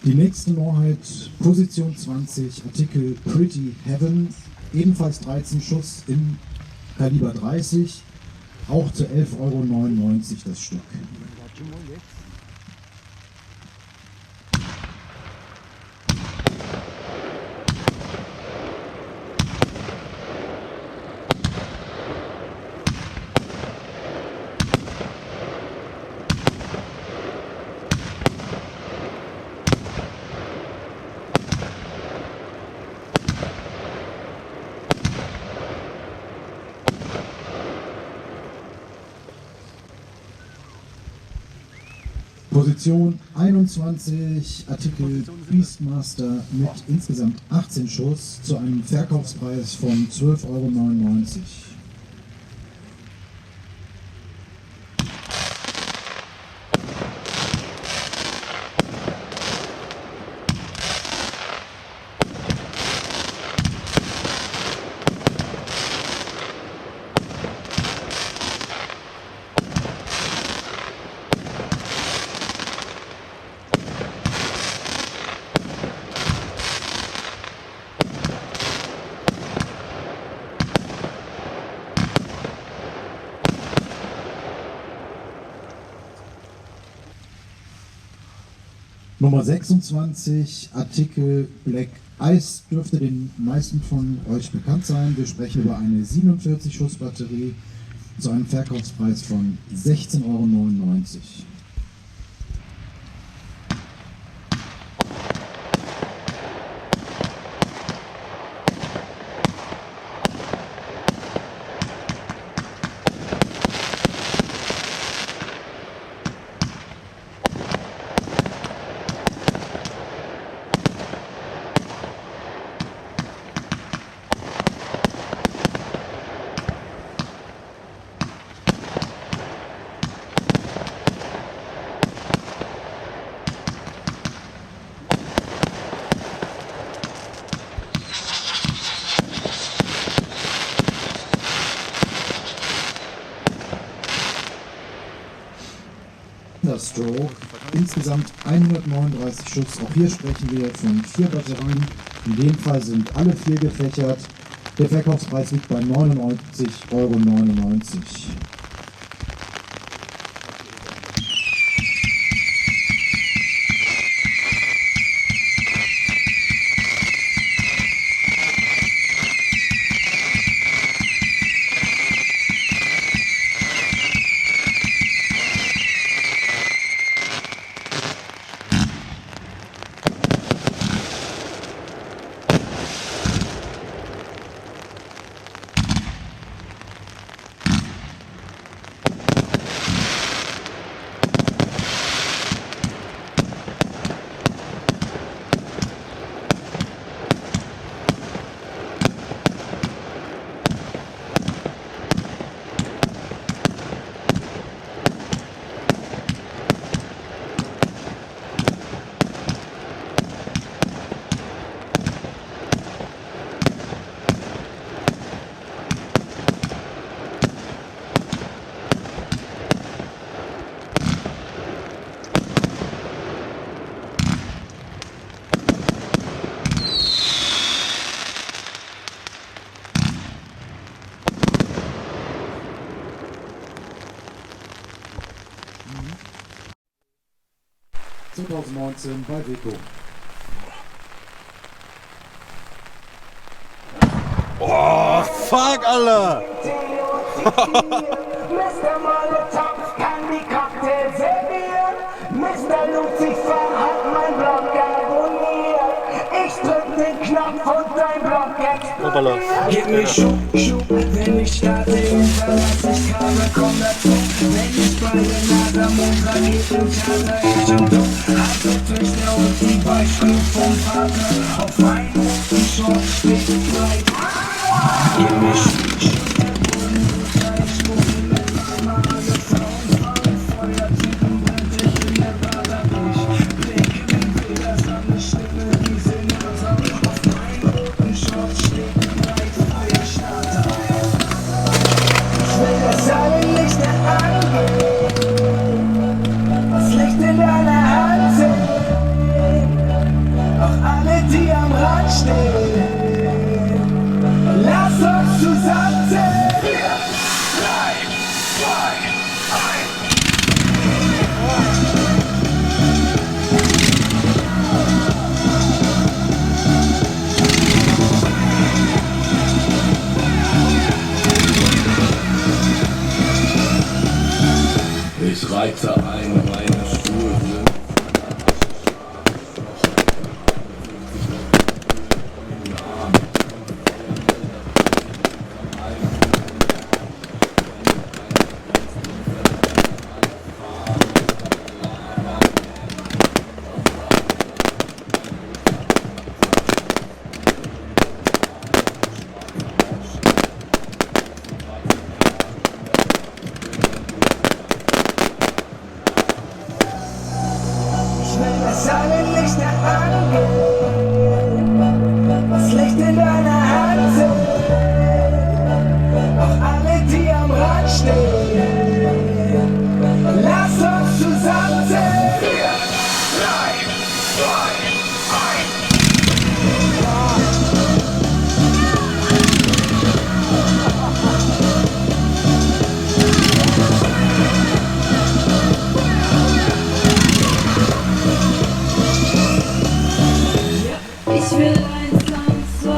Die nächste Neuheit, Position 20, Artikel Pretty Heaven, ebenfalls 13 Schuss im Kaliber 30, auch zu 11,99 € das Stück. Position 21, Artikel Beastmaster mit insgesamt 18 Schuss zu einem Verkaufspreis von 12,99 €. Nummer 26, Artikel Black Ice, dürfte den meisten von euch bekannt sein. Wir sprechen über eine 47 Schuss Batterie zu einem Verkaufspreis von 16,99 €. Stroke, insgesamt 139 Schuss. Auch hier sprechen wir von 4 Batterien. In dem Fall sind alle 4 gefächert. Der Verkaufspreis liegt bei 99,99 €. Bei Weco. Oh, fuck, Alter! Mr. Molotov kann die Cocktails servieren. Mr. Lucifer hat mein Blog abonniert. Ich drück den Knopf und dein Blog explodiert. Gib mir Schub, wenn ich starte, hinterlass ich Kabel, komm dazu. Wenn ich bei der Nase am Montag geht und Kater, ich und du. Harte Töchter und die Beispiele vom Vater. Auf meinen roten Short steht bereit. Gib mir Schub, der Boden wird gleich Boden. Einmal alle Frauen fahren, Feuertypen brennt dich in der Bader durch. Blick in Vegas an die Stimme, die Senator. Auf meinen roten Short steht bereit, Feuerstarter. Ich will, dass alle Lichter angehen, das Licht in deiner Hand sehen. Auch alle, die am Rand stehen, lass uns zusammen zählen. 4, 3, 2, 1. Ich reite ein, meine Schuhe sind Lichter angehen, das Licht in deiner Hand sehen, auch alle, die am Rand stehen, lass uns zusammen sehen. 4, 3, 2, 1. Ich will 1, 2,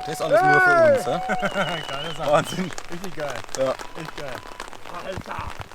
Das ist alles nur für uns, ja? Geile Sache. Wahnsinn. Richtig geil. Ja. Echt geil. Alter.